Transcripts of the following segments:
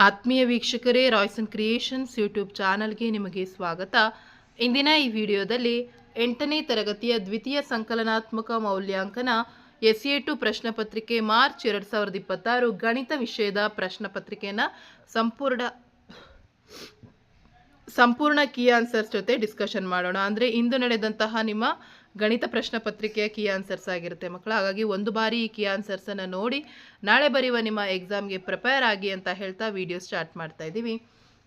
ಆತ್ಮೀಯ ವೀಕ್ಷಕರೇ, Royson creations YouTube ಚಾನಲ್ಗೆ ನಿಮಗೆ ಸ್ವಾಗತ. ಇಂದಿನ ಈ ವಿಡಿಯೋದಲ್ಲಿ 8ನೇ ತರಗತಿಯ ದ್ವಿತೀಯ ಸಂಕಲನಾತ್ಮಕ ಮೌಲ್ಯಾಂಕನ SA2 ಪ್ರಶ್ನೆ ಪತ್ರಿಕೆ ಮಾರ್ಚ್ 2026 ಗಣಿತ ವಿಷಯದ ಪ್ರಶ್ನೆ ಪತ್ರಿಕೆಯನ್ನು ಸಂಪೂರ್ಣ ಕೀ ಆನ್ಸರ್ಸ್ ಜೊತೆ ಡಿಸ್ಕಷನ್ ಮಾಡೋಣ. ಅಂದರೆ ಇಂದು ನಡೆದಂತಹ ನಿಮ್ಮ ಗಣಿತ ಪ್ರಶ್ನೆ ಪತ್ರಿಕೆಯ ಕೀ ಆನ್ಸರ್ಸ್ ಆಗಿರುತ್ತೆ ಮಕ್ಕಳು. ಹಾಗಾಗಿ ಒಂದು ಬಾರಿ ಈ ಕೀ ಆನ್ಸರ್ಸನ್ನು ನೋಡಿ ನಾಳೆ ಬರೆಯುವ ನಿಮ್ಮ ಎಕ್ಸಾಮ್ಗೆ ಪ್ರಿಪೇರ್ ಆಗಿ ಅಂತ ಹೇಳ್ತಾ ವಿಡಿಯೋ ಸ್ಟಾರ್ಟ್ ಮಾಡ್ತಾ ಇದ್ದೀವಿ.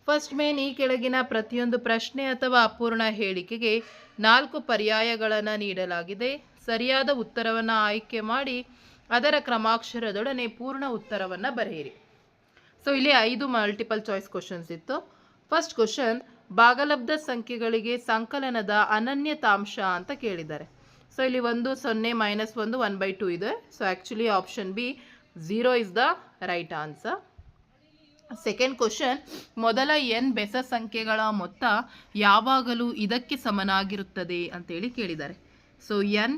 ಫಸ್ಟ್ ಮೇನ್, ಈ ಕೆಳಗಿನ ಪ್ರತಿಯೊಂದು ಪ್ರಶ್ನೆ ಅಥವಾ ಅಪೂರ್ಣ ಹೇಳಿಕೆಗೆ 4 ಪರ್ಯಾಯಗಳನ್ನು ನೀಡಲಾಗಿದೆ. ಸರಿಯಾದ ಉತ್ತರವನ್ನು ಆಯ್ಕೆ ಮಾಡಿ ಅದರ ಕ್ರಮಾಕ್ಷರದೊಡನೆ ಪೂರ್ಣ ಉತ್ತರವನ್ನು ಬರೆಯಿರಿ. ಸೊ ಇಲ್ಲಿ 5 ಮಲ್ಟಿಪಲ್ ಚಾಯ್ಸ್ ಕ್ವಶನ್ಸ್ ಇತ್ತು. ಫಸ್ಟ್ ಕ್ವಶನ್, ಭಾಗಲಬ್ಧ ಸಂಖ್ಯೆಗಳಿಗೆ ಸಂಕಲನದ ಅನನ್ಯತಾಂಶ ಅಂತ ಕೇಳಿದ್ದಾರೆ. ಸೊ ಇಲ್ಲಿ 1 0 -1 1/2 ಇದೆ. So actually option B 0 is the right answer. Second question, ಮೊದಲ n ಬೆಸ ಸಂಖ್ಯೆಗಳ ಮೊತ್ತ ಯಾವಾಗಲೂ ಇದಕ್ಕೆ ಸಮನಾಗಿರುತ್ತದೆ ಅಂತೇಳಿ ಕೇಳಿದ್ದಾರೆ. So n²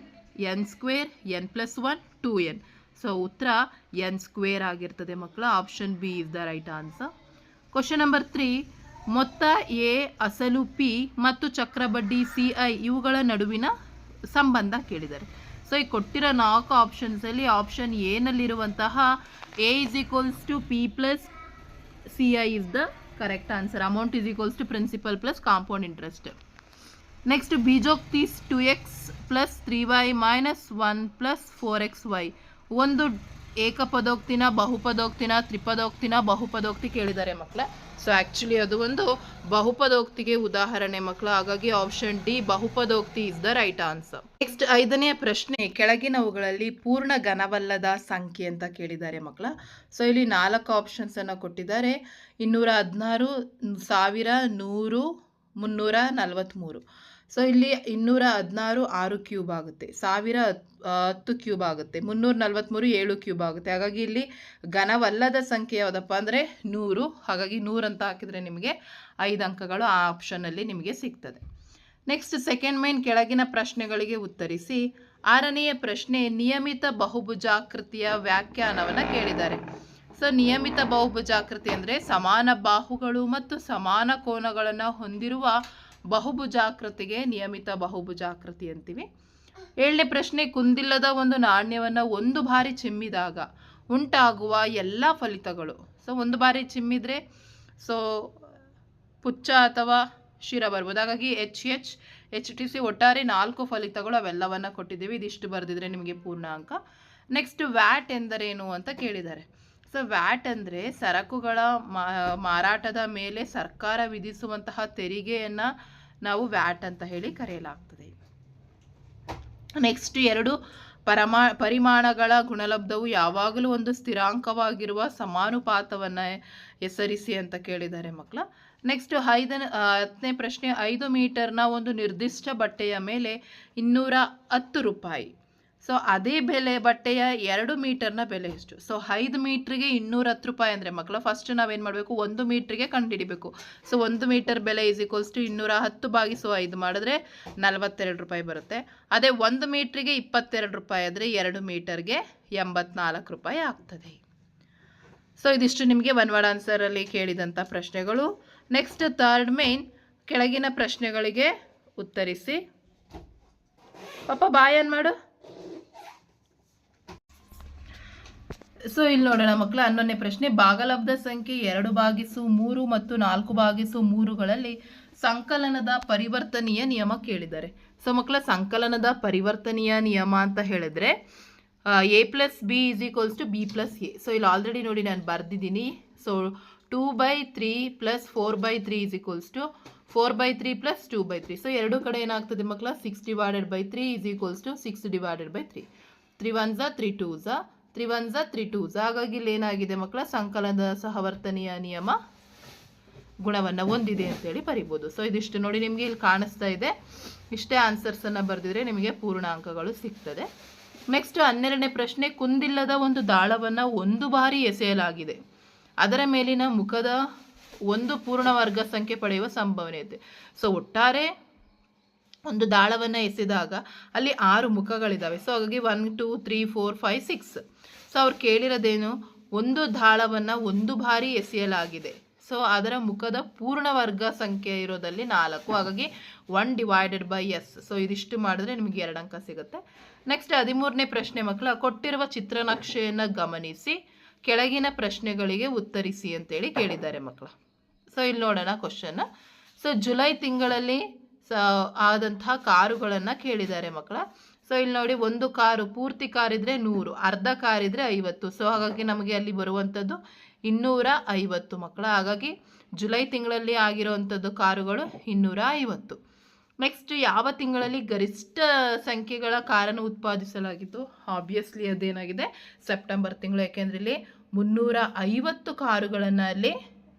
n+1 2n. So ಉತ್ತರ n² ಆಗಿರ್ತದೆ ಮಕ್ಕಳು. Option B is the right answer. Question number 3, ಮೊತ್ತ ಎ ಅಸಲು ಪಿ ಮತ್ತು ಚಕ್ರಬಡ್ಡಿ CI ಇವುಗಳ ನಡುವಿನ ಸಂಬಂಧ ಕೇಳಿದ್ದಾರೆ. ಸೊ ಈ ಕೊಟ್ಟಿರೋ 4 ಆಪ್ಷನ್ಸಲ್ಲಿ ಆಪ್ಷನ್ ಎನಲ್ಲಿರುವಂತಹ A = P + CI is the correct answer. Amount = principal + compound interest. Next, ಬೀಜೋಕ್ತಿ 2x + 3y - 1 + 4xy ಒಂದು ಏಕಪದೋಕ್ತಿನ, ಬಹುಪದೋಕ್ತಿನ, ತ್ರಿಪದೋಕ್ತಿನ, ಬಹುಪದೋಕ್ತಿ ಕೇಳಿದ್ದಾರೆ ಮಕ್ಕಳ. ಸೊ ಆ್ಯಕ್ಚುಲಿ ಅದು ಒಂದು ಬಹುಪದೋಕ್ತಿಗೆ ಉದಾಹರಣೆ ಮಕ್ಕಳು. ಹಾಗಾಗಿ ಆಪ್ಷನ್ ಡಿ ಬಹುಪದೋಕ್ತಿ is the right answer. Next 5ನೇ ಪ್ರಶ್ನೆ, ಕೆಳಗಿನವುಗಳಲ್ಲಿ ಪೂರ್ಣ ಘನವಲ್ಲದ ಸಂಖ್ಯೆ ಅಂತ ಕೇಳಿದ್ದಾರೆ ಮಕ್ಕಳ. ಸೊ ಇಲ್ಲಿ 4 ಆಪ್ಷನ್ಸ್ ಅನ್ನು ಕೊಟ್ಟಿದ್ದಾರೆ. 216, 1000, 100, 343. ಸೊ ಇಲ್ಲಿ 216 6 ಕ್ಯೂಬ್ ಆಗುತ್ತೆ, 1000 10 ಕ್ಯೂಬ್ ಆಗುತ್ತೆ, 343 7 ಕ್ಯೂಬ್ ಆಗುತ್ತೆ. ಹಾಗಾಗಿ ಇಲ್ಲಿ ಘನವಲ್ಲದ ಸಂಖ್ಯೆ ಯಾವುದಪ್ಪ ಅಂದರೆ 100. ಹಾಗಾಗಿ 100 ಅಂತ ಹಾಕಿದರೆ ನಿಮಗೆ 5 ಅಂಕಗಳು ಆ ಆಪ್ಷನ್ನಲ್ಲಿ ನಿಮಗೆ ಸಿಗ್ತದೆ. ನೆಕ್ಸ್ಟ್ ಸೆಕೆಂಡ್ ಮೇನ್, ಕೆಳಗಿನ ಪ್ರಶ್ನೆಗಳಿಗೆ ಉತ್ತರಿಸಿ. 6ನೆಯ ಪ್ರಶ್ನೆ, ನಿಯಮಿತ ಬಹುಭುಜಾಕೃತಿಯ ವ್ಯಾಖ್ಯಾನವನ್ನು ಕೇಳಿದ್ದಾರೆ. ಸೊ ನಿಯಮಿತ ಬಹುಭುಜಾಕೃತಿ ಅಂದರೆ ಸಮಾನ ಬಾಹುಗಳು ಮತ್ತು ಸಮಾನ ಕೋನಗಳನ್ನು ಹೊಂದಿರುವ ಬಹುಭುಜಾಕೃತಿಗೆ ನಿಯಮಿತ ಬಹುಭುಜಾಕೃತಿ ಅಂತೀವಿ. 7ನೇ ಪ್ರಶ್ನೆ, ಕುಂದಿಲ್ಲದ ಒಂದು ನಾಣ್ಯವನ್ನು ಒಂದು ಬಾರಿ ಚಿಮ್ಮಿದಾಗ ಉಂಟಾಗುವ ಎಲ್ಲ ಫಲಿತಗಳು. ಸೊ ಒಂದು ಬಾರಿ ಚಿಮ್ಮಿದ್ರೆ ಸೊ ಪುಚ್ಚ ಅಥವಾ ಶಿರ ಬರ್ಬೋದು. ಹಾಗಾಗಿ HH HTC ಒಟ್ಟಾರೆ 4 ಫಲಿತಗಳು ಅವೆಲ್ಲವನ್ನು ಕೊಟ್ಟಿದ್ದೀವಿ. ಇದಿಷ್ಟು ಬರೆದಿದ್ರೆ ನಿಮಗೆ ಪೂರ್ಣ ಅಂಕ. ನೆಕ್ಸ್ಟ್, ವ್ಯಾಟ್ ಎಂದರೇನು ಅಂತ ಕೇಳಿದ್ದಾರೆ. ಸೊ ವ್ಯಾಟ್ ಅಂದರೆ ಸರಕುಗಳ ಮಾರಾಟದ ಮೇಲೆ ಸರ್ಕಾರ ವಿಧಿಸುವಂತಹ ತೆರಿಗೆಯನ್ನು ನಾವು ವ್ಯಾಟ್ ಅಂತ ಹೇಳಿ ಕರೆಯಲಾಗ್ತದೆ. ನೆಕ್ಸ್ಟ್, 2 ಪರಿಮಾಣಗಳ ಗುಣಲಬ್ಧವು ಯಾವಾಗಲೂ ಒಂದು ಸ್ಥಿರಾಂಕವಾಗಿರುವ ಸಮಾನುಪಾತವನ್ನು ಹೆಸರಿಸಿ ಅಂತ ಕೇಳಿದ್ದಾರೆ ಮಕ್ಕಳ. ನೆಕ್ಸ್ಟ್ 10ನೇ ಪ್ರಶ್ನೆ, 5 ಮೀಟರ್ನ ಒಂದು ನಿರ್ದಿಷ್ಟ ಬಟ್ಟೆಯ ಮೇಲೆ 210 ರೂಪಾಯಿ. ಸೊ ಅದೇ ಬಟ್ಟೆಯ 2 ಮೀಟರ್ನ ಬೆಲೆ ಎಷ್ಟು? ಸೊ 5 ಮೀಟ್ರಿಗೆ 210 ರೂಪಾಯಿ ಅಂದರೆ ಮಕ್ಕಳ ಫಸ್ಟ್ ನಾವೇನು ಮಾಡಬೇಕು, 1 ಮೀಟ್ರಿಗೆ ಕಂಡುಹಿಡಿಬೇಕು. ಸೊ 1 ಮೀಟರ್ ಬೆಲೆ = 210/5 ಮಾಡಿದ್ರೆ 42 ರೂಪಾಯಿ ಬರುತ್ತೆ. ಅದೇ 1 ಮೀಟ್ರಿಗೆ 22 ರೂಪಾಯಿ ಆದರೆ 2 ಮೀಟರ್ಗೆ 84 ರೂಪಾಯಿ ಆಗ್ತದೆ. ಸೊ ಇದಿಷ್ಟು ನಿಮಗೆ ಒನ್ ವರ್ಡ್ ಆನ್ಸರಲ್ಲಿ ಕೇಳಿದಂಥ ಪ್ರಶ್ನೆಗಳು. ನೆಕ್ಸ್ಟ್ ಥರ್ಡ್ ಮೇನ್, ಕೆಳಗಿನ ಪ್ರಶ್ನೆಗಳಿಗೆ ಉತ್ತರಿಸಿ. ಪಾಪ ಬಾಯನ್ ಮಾಡು. ಸೊ ಇಲ್ಲಿ ನೋಡೋಣ ಮಕ್ಕಳು, 11ನೇ ಪ್ರಶ್ನೆ, ಭಾಗಲಬ್ಧ ಸಂಖ್ಯೆ 2/3 ಮತ್ತು 4/3ಗಳಲ್ಲಿ ಸಂಕಲನದ ಪರಿವರ್ತನೀಯ ನಿಯಮ ಕೇಳಿದ್ದಾರೆ. ಸೊ ಮಕ್ಕಳ, ಸಂಕಲನದ ಪರಿವರ್ತನೀಯ ನಿಯಮ ಅಂತ ಹೇಳಿದ್ರೆ A + B = B + A. So ಇಲ್ಲಿ ಆಲ್ರೆಡಿ ನೋಡಿ ನಾನು ಬರೆದಿದ್ದೀನಿ. ಸೊ 2/3 + 4/3 = 4/3 + 2/3. ಸೊ ಎರಡು ಕಡೆ ಏನಾಗ್ತದೆ ಮಕ್ಕಳ, 6/3 = 6/3. 3 1s 3 2s 3 1s 3 2s. ಹಾಗಾಗಿ ಇಲ್ಲಿ ಏನಾಗಿದೆ ಮಕ್ಕಳ, ಸಂಕಲನದ ಸಹವರ್ತನೀಯ ನಿಯಮ ಗುಣವನ್ನು ಹೊಂದಿದೆ ಅಂತೇಳಿ ಬರಿಬೋದು. ಸೊ ಇದಿಷ್ಟು ನೋಡಿ ನಿಮಗೆ ಇಲ್ಲಿ ಕಾಣಿಸ್ತಾ ಇದೆ. ಇಷ್ಟೇ ಆನ್ಸರ್ಸನ್ನು ಬರೆದಿದ್ರೆ ನಿಮಗೆ ಪೂರ್ಣ ಅಂಕಗಳು ಸಿಗ್ತದೆ. ನೆಕ್ಸ್ಟ್ 12ನೇ ಪ್ರಶ್ನೆ, ಕುಂದಿಲ್ಲದ ಒಂದು ದಾಳವನ್ನು ಒಂದು ಬಾರಿ ಎಸೆಯಲಾಗಿದೆ. ಅದರ ಮೇಲಿನ ಮುಖದ ಒಂದು ಪೂರ್ಣ ವರ್ಗ ಸಂಖ್ಯೆ ಪಡೆಯುವ ಸಂಭವನೀಯತೆ. ಸೊ ಒಟ್ಟಾರೆ ಒಂದು ದಾಳವನ್ನು ಎಸೆದಾಗ ಅಲ್ಲಿ 6 ಮುಖಗಳಿದ್ದಾವೆ. ಸೊ ಹಾಗಾಗಿ 1 2 3 4 5 6. ಸೊ ಅವ್ರು ಕೇಳಿರೋದೇನು, ಒಂದು ದಾಳವನ್ನು ಒಂದು ಬಾರಿ ಎಸೆಯಲಾಗಿದೆ. ಸೊ ಅದರ ಮುಖದ ಪೂರ್ಣ ವರ್ಗ ಸಂಖ್ಯೆ ಇರೋದಲ್ಲಿ 4. ಹಾಗಾಗಿ 1/s. ಸೊ ಇದಿಷ್ಟು ಮಾಡಿದ್ರೆ ನಿಮಗೆ 2 ಅಂಕ ಸಿಗುತ್ತೆ. ನೆಕ್ಸ್ಟ್ 13ನೇ ಪ್ರಶ್ನೆ ಮಕ್ಕಳ, ಕೊಟ್ಟಿರುವ ಚಿತ್ರನಕ್ಷೆಯನ್ನು ಗಮನಿಸಿ ಕೆಳಗಿನ ಪ್ರಶ್ನೆಗಳಿಗೆ ಉತ್ತರಿಸಿ ಅಂತೇಳಿ ಕೇಳಿದ್ದಾರೆ ಮಕ್ಕಳ. ಸೊ ಇಲ್ಲಿ ನೋಡೋಣ ಕ್ವಶನ್. ಸೊ ಜುಲೈ ತಿಂಗಳಲ್ಲಿ ಆದಂತಹ ಕಾರುಗಳನ್ನು ಕೇಳಿದ್ದಾರೆ ಮಕ್ಕಳ. ಸೊ ಇಲ್ಲಿ ನೋಡಿ, ಒಂದು ಕಾರು ಪೂರ್ತಿ ಕಾರಿದ್ರೆ 100, ಅರ್ಧ ಕಾರಿದ್ರೆ 50. ಸೊ ಹಾಗಾಗಿ ನಮಗೆ ಅಲ್ಲಿ ಬರುವಂಥದ್ದು 250 ಮಕ್ಕಳ. ಹಾಗಾಗಿ ಜುಲೈ ತಿಂಗಳಲ್ಲಿ ಆಗಿರುವಂಥದ್ದು ಕಾರುಗಳು 250. ನೆಕ್ಸ್ಟ್ ಯಾವ ತಿಂಗಳಲ್ಲಿ ಗರಿಷ್ಠ ಸಂಖ್ಯೆಗಳ ಕಾರನ್ನು ಉತ್ಪಾದಿಸಲಾಗಿತ್ತು? ಆಬ್ವಿಯಸ್ಲಿ ಅದೇನಾಗಿದೆ, ಸೆಪ್ಟೆಂಬರ್ ತಿಂಗಳು. ಯಾಕೆಂದ್ರೆ ಇಲ್ಲಿ 350 ಕಾರುಗಳನ್ನು ಅಲ್ಲಿ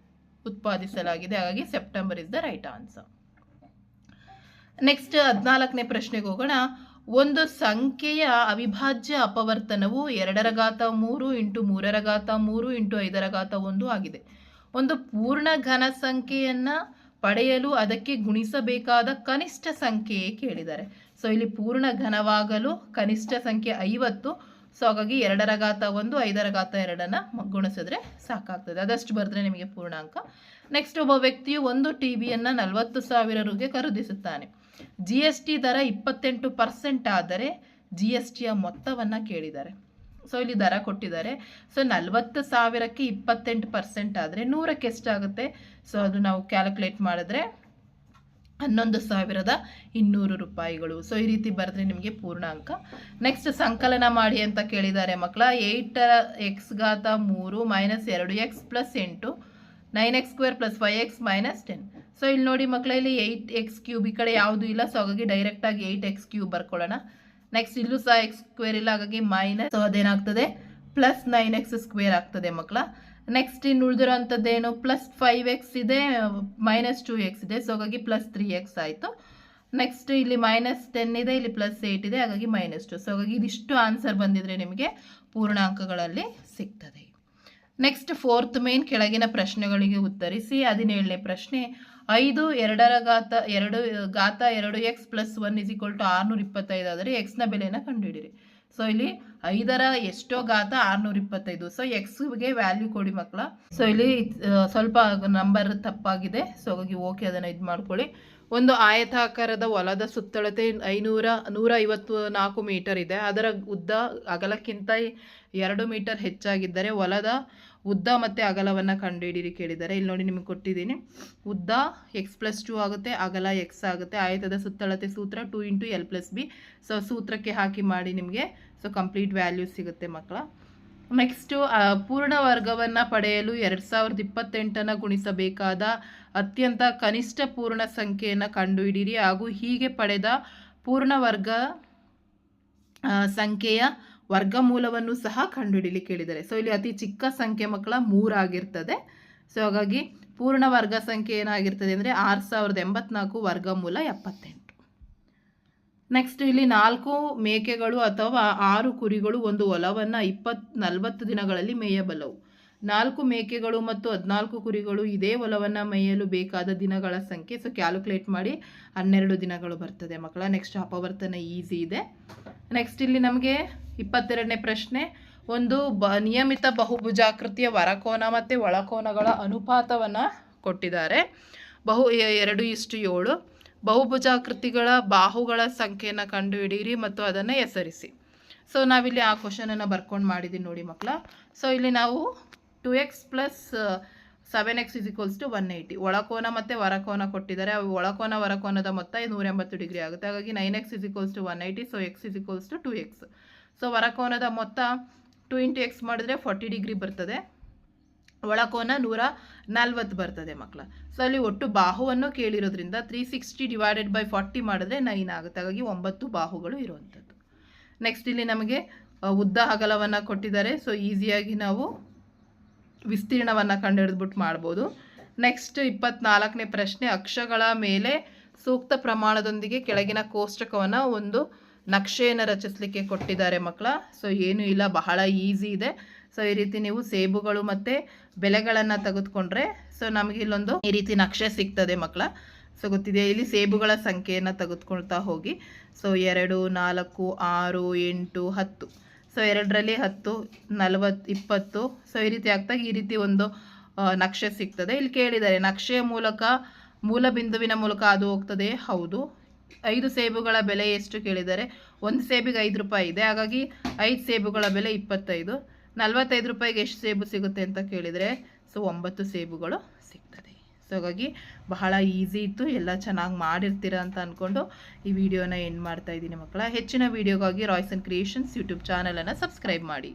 ಉತ್ಪಾದಿಸಲಾಗಿದೆ. ಹಾಗಾಗಿ September is the right answer. Next 14ನೇ ಪ್ರಶ್ನೆಗೆ ಹೋಗೋಣ. ಒಂದು ಸಂಖ್ಯೆಯ ಅವಿಭಾಜ್ಯ ಅಪವರ್ತನವು 2^3 × 3^3 × 5^1 ಆಗಿದೆ. ಒಂದು ಪೂರ್ಣ ಘನ ಸಂಖ್ಯೆಯನ್ನು ಪಡೆಯಲು ಅದಕ್ಕೆ ಗುಣಿಸಬೇಕಾದ ಕನಿಷ್ಠ ಸಂಖ್ಯೆ ಕೇಳಿದ್ದಾರೆ. ಸೊ ಇಲ್ಲಿ ಪೂರ್ಣ ಘನವಾಗಲು ಕನಿಷ್ಠ ಸಂಖ್ಯೆ 50. ಸೊ ಹಾಗಾಗಿ 2^1 5^2 ಗುಣಿಸಿದ್ರೆ ಸಾಕಾಗ್ತದೆ. ಅದಷ್ಟು ಬರೆದ್ರೆ ನಿಮಗೆ ಪೂರ್ಣಾಂಕ. ನೆಕ್ಸ್ಟ್, ಒಬ್ಬ ವ್ಯಕ್ತಿಯು ಒಂದು ಟಿವಿಯನ್ನು 40,000 ರುಗೆ ಖರೀದಿಸುತ್ತಾನೆ. GST ದರ 28% ಆದರೆ GSTಯ ಮೊತ್ತವನ್ನು ಕೇಳಿದ್ದಾರೆ. ಸೊ ಇಲ್ಲಿ ದರ ಕೊಟ್ಟಿದ್ದಾರೆ. ಸೊ 40,000ಕ್ಕೆ 28% ಆದರೆ 100ಕ್ಕೆ ಎಷ್ಟಾಗುತ್ತೆ? ಸೊ ಅದು ನಾವು ಕ್ಯಾಲ್ಕುಲೇಟ್ ಮಾಡಿದ್ರೆ 11,200 ರೂಪಾಯಿಗಳು. ಸೊ ಈ ರೀತಿ ಬರೆದ್ರೆ ನಿಮಗೆ ಪೂರ್ಣಾಂಕ. ನೆಕ್ಸ್ಟ್, ಸಂಕಲನ ಮಾಡಿ ಅಂತ ಕೇಳಿದ್ದಾರೆ ಮಕ್ಕಳ. 8x3 - 2x + 8 9x² + 5x - 10. So ಇಲ್ಲಿ ನೋಡಿ ಮಕ್ಕಳ, ಇಲ್ಲಿ 8x³ ಈ ಕಡೆ ಯಾವುದು ಇಲ್ಲ. ಸೊ ಹಾಗಾಗಿ ಡೈರೆಕ್ಟಾಗಿ 8x³ ಬರ್ಕೊಳ್ಳೋಣ. ನೆಕ್ಸ್ಟ್ ಇಲ್ಲೂ ಸಹ x² ಇಲ್ಲ, ಹಾಗಾಗಿ ಮೈನಸ್. ಸೊ ಅದೇನಾಗ್ತದೆ +9x² ಆಗ್ತದೆ ಮಕ್ಕಳ. ನೆಕ್ಸ್ಟ್ ಇನ್ನು ಉಳಿದಿರೋಂಥದ್ದೇನು, +5x ಇದೆ, -2x ಇದೆ. ಸೊ ಹಾಗಾಗಿ +3x ಆಯಿತು. ನೆಕ್ಸ್ಟ್ ಇಲ್ಲಿ -10 ಇದೆ, ಇಲ್ಲಿ +8 ಇದೆ, ಹಾಗಾಗಿ -2. ಸೊ ಹಾಗಾಗಿ ಇದಿಷ್ಟು ಆನ್ಸರ್ ಬಂದಿದ್ರೆ ನಿಮಗೆ ಪೂರ್ಣಾಂಕಗಳಲ್ಲಿ ಸಿಗ್ತದೆ. ನೆಕ್ಸ್ಟ್ 4th ಮೇನ್, ಕೆಳಗಿನ ಪ್ರಶ್ನೆಗಳಿಗೆ ಉತ್ತರಿಸಿ. 17ನೇ ಪ್ರಶ್ನೆ, 5 2x + 1 625 ಆದರೆ ಎಕ್ಸ್ನ ಬೆಲೆಯನ್ನು ಕಂಡುಹಿಡಿಯಿರಿ. ಸೊ ಇಲ್ಲಿ 5ರ ಎಷ್ಟೋ ಘಾತ 625. ಸೊ ಎಕ್ಸ್ಗೆ ವ್ಯಾಲ್ಯೂ ಕೊಡಿ ಮಕ್ಕಳ. ಸೊ ಇಲ್ಲಿ ಸ್ವಲ್ಪ ನಂಬರ್ ತಪ್ಪಾಗಿದೆ. ಸೊ ಹಾಗಾಗಿ ಓಕೆ, ಅದನ್ನು ಇದು ಮಾಡ್ಕೊಳ್ಳಿ. ಒಂದು ಆಯತಾಕಾರದ ಹೊಲದ ಸುತ್ತಳತೆ 154 ಮೀಟರ್ ಇದೆ. ಅದರ ಉದ್ದ ಅಗಲಕ್ಕಿಂತ 2 ಮೀಟರ್ ಹೆಚ್ಚಾಗಿದ್ದರೆ ಹೊಲದ ಉದ್ದ ಮತ್ತು ಅಗಲವನ್ನು ಕಂಡುಹಿಡಿಯಿರಿ ಕೇಳಿದ್ದಾರೆ. ಇಲ್ಲಿ ನೋಡಿ ನಿಮಗೆ ಕೊಟ್ಟಿದ್ದೀನಿ. ಉದ್ದ x + 2 ಆಗುತ್ತೆ, ಅಗಲ x ಆಗುತ್ತೆ. ಆಯತದ ಸುತ್ತಳತೆ ಸೂತ್ರ 2 × l + b. ಸೊ ಸೂತ್ರಕ್ಕೆ ಹಾಕಿ ಮಾಡಿ ನಿಮಗೆ ಸೊ ಕಂಪ್ಲೀಟ್ ವ್ಯಾಲ್ಯೂ ಸಿಗುತ್ತೆ ಮಕ್ಕಳ. ನೆಕ್ಸ್ಟು, ಪೂರ್ಣ ವರ್ಗವನ್ನು ಪಡೆಯಲು 2028 ಗುಣಿಸಬೇಕಾದ ಅತ್ಯಂತ ಕನಿಷ್ಠ ಪೂರ್ಣ ಸಂಖ್ಯೆಯನ್ನು ಕಂಡುಹಿಡಿಯಿರಿ ಹಾಗೂ ಹೀಗೆ ಪಡೆದ ಪೂರ್ಣ ವರ್ಗ ಸಂಖ್ಯೆಯ ವರ್ಗಮೂಲವನ್ನು ಸಹ ಕಂಡುಹಿಡಿಯಲಿ ಕೇಳಿದ್ದಾರೆ. ಸೊ ಇಲ್ಲಿ ಅತಿ ಚಿಕ್ಕ ಸಂಖ್ಯೆ ಮಕ್ಕಳ 3 ಆಗಿರ್ತದೆ. ಸೊ ಹಾಗಾಗಿ ಪೂರ್ಣ ವರ್ಗ ಸಂಖ್ಯೆ ಏನಾಗಿರ್ತದೆ ಅಂದರೆ 6084 ವರ್ಗಮೂಲ 78. ನೆಕ್ಸ್ಟ್ ಇಲ್ಲಿ 4 ಮೇಕೆಗಳು ಅಥವಾ 6 ಕುರಿಗಳು ಒಂದು ಹೊಲವನ್ನು 40 ದಿನಗಳಲ್ಲಿ ಮೇಯಬಲ್ಲವು. 4 ಮೇಕೆಗಳು ಮತ್ತು 14 ಕುರಿಗಳು ಇದೇ ಹೊಲವನ್ನು ಮೇಯಲು ಬೇಕಾದ ದಿನಗಳ ಸಂಖ್ಯೆ. ಸೊ ಕ್ಯಾಲ್ಕುಲೇಟ್ ಮಾಡಿ 12 ದಿನಗಳು ಬರ್ತದೆ ಮಕ್ಕಳ. ನೆಕ್ಸ್ಟ್ ಅಪವರ್ತನ ಈಸಿ ಇದೆ. ನೆಕ್ಸ್ಟ್ ಇಲ್ಲಿ ನಮಗೆ 22ನೇ ಪ್ರಶ್ನೆ, ಒಂದು ನಿಯಮಿತ ಬಹುಭುಜಾಕೃತಿಯ ವರಕೋನ ಮತ್ತು ಒಳಕೋನಗಳ ಅನುಪಾತವನ್ನು ಕೊಟ್ಟಿದ್ದಾರೆ. 2:7. ಬಹುಭುಜಾಕೃತಿಗಳ ಬಾಹುಗಳ ಸಂಖ್ಯೆಯನ್ನು ಕಂಡುಹಿಡಿಯಿರಿ ಮತ್ತು ಅದನ್ನು ಹೆಸರಿಸಿ. ಸೊ ನಾವಿಲ್ಲಿ ಆ ಕ್ವಶನನ್ನು ಬರ್ಕೊಂಡು ಮಾಡಿದ್ದೀವಿ ನೋಡಿ ಮಕ್ಕಳ. ಸೊ ಇಲ್ಲಿ ನಾವು 2x + 7x = 180. ಒಳಕೋನ ಮತ್ತು ವರಕೋನ ಕೊಟ್ಟಿದ್ದಾರೆ. ಒಳಕೋನ ವರಕೋನದ ಮೊತ್ತ 180 ಡಿಗ್ರಿ ಆಗುತ್ತೆ. ಹಾಗಾಗಿ 9x = 180. So x = 2x. So ವರಕೋನದ ಮೊತ್ತ 2 × x ಮಾಡಿದ್ರೆ 40 ಡಿಗ್ರಿ ಬರ್ತದೆ. ಒಳಕೋನ 140 ಬರ್ತದೆ ಮಕ್ಕಳ. ಸೊ ಅಲ್ಲಿ ಒಟ್ಟು ಬಾಹುವನ್ನು ಕೇಳಿರೋದ್ರಿಂದ 360 / 40 ಮಾಡಿದ್ರೆ 9 ಆಗುತ್ತೆ. ಹಾಗಾಗಿ 9 ಬಾಹುಗಳು ಇರುವಂಥದ್ದು. ನೆಕ್ಸ್ಟ್ ಇಲ್ಲಿ ನಮಗೆ ಉದ್ದ ಅಗಲವನ್ನು ಕೊಟ್ಟಿದ್ದಾರೆ. ಸೊ ಈಸಿಯಾಗಿ ನಾವು ವಿಸ್ತೀರ್ಣವನ್ನು ಕಂಡುಹಿಡಿದ್ಬಿಟ್ಟು ಮಾಡ್ಬೋದು. ನೆಕ್ಸ್ಟ್ 24ನೇ ಪ್ರಶ್ನೆ, ಅಕ್ಷಗಳ ಮೇಲೆ ಸೂಕ್ತ ಪ್ರಮಾಣದೊಂದಿಗೆ ಕೆಳಗಿನ ಕೋಷ್ಟಕವನ್ನು ಒಂದು ನಕ್ಷೆಯನ್ನು ರಚಿಸಲಿಕ್ಕೆ ಕೊಟ್ಟಿದ್ದಾರೆ ಮಕ್ಕಳ. ಸೊ ಏನೂ ಇಲ್ಲ, ಬಹಳ ಈಸಿ ಇದೆ. ಸೊ ಈ ರೀತಿ ನೀವು ಸೇಬುಗಳು ಮತ್ತು ಬೆಲೆಗಳನ್ನು ತೆಗೆದುಕೊಂಡ್ರೆ ಸೊ ನಮಗೆ ಇಲ್ಲೊಂದು ಈ ರೀತಿ ನಕ್ಷೆ ಸಿಗ್ತದೆ ಮಕ್ಕಳ. ಸೊ ಗೊತ್ತಿದೆ, ಇಲ್ಲಿ ಸೇಬುಗಳ ಸಂಖ್ಯೆಯನ್ನು ತೆಗೆದುಕೊಳ್ತಾ ಹೋಗಿ. ಸೊ 2, 4, 6, 8, 10. ಸೊ 2ರಲ್ಲಿ 10, 40, 20. ಸೊ ಈ ರೀತಿ ಆಗ್ತಾಗ ಈ ರೀತಿ ಒಂದು ನಕ್ಷೆ ಸಿಗ್ತದೆ. ಇಲ್ಲಿ ಕೇಳಿದ್ದಾರೆ ನಕ್ಷೆಯ ಮೂಲಕ ಮೂಲ ಬಿಂದುವಿನ ಮೂಲಕ ಅದು ಹೋಗ್ತದೆ. ಹೌದು. 5 ಸೇಬುಗಳ ಬೆಲೆ ಎಷ್ಟು ಕೇಳಿದ್ದಾರೆ. ಒಂದು ಸೇಬಿಗೆ 5 ರೂಪಾಯಿ ಇದೆ, ಹಾಗಾಗಿ 5 ಸೇಬುಗಳ ಬೆಲೆ 25. 45 ರೂಪಾಯಿಗೆ ಎಷ್ಟು ಸೇಬು ಸಿಗುತ್ತೆ ಅಂತ ಕೇಳಿದರೆ ಸೊ 9 ಸೇಬುಗಳು ಸಿಗ್ತದೆ. ಸೊ ಹಾಗಾಗಿ ಬಹಳ ಈಸಿ ಇತ್ತು, ಎಲ್ಲ ಚೆನ್ನಾಗಿ ಮಾಡಿರ್ತೀರ ಅಂತ ಅಂದ್ಕೊಂಡು ಈ ವಿಡಿಯೋನ ಎಂಡ್ ಮಾಡ್ತಾ ಇದ್ದೀನಿ ಮಕ್ಕಳ. ಹೆಚ್ಚಿನ ವಿಡಿಯೋಗಾಗಿ ರಾಯ್ಸನ್ ಕ್ರಿಯೇಷನ್ಸ್ ಯೂಟ್ಯೂಬ್ ಚಾನಲನ್ನು ಸಬ್ಸ್ಕ್ರೈಬ್ ಮಾಡಿ.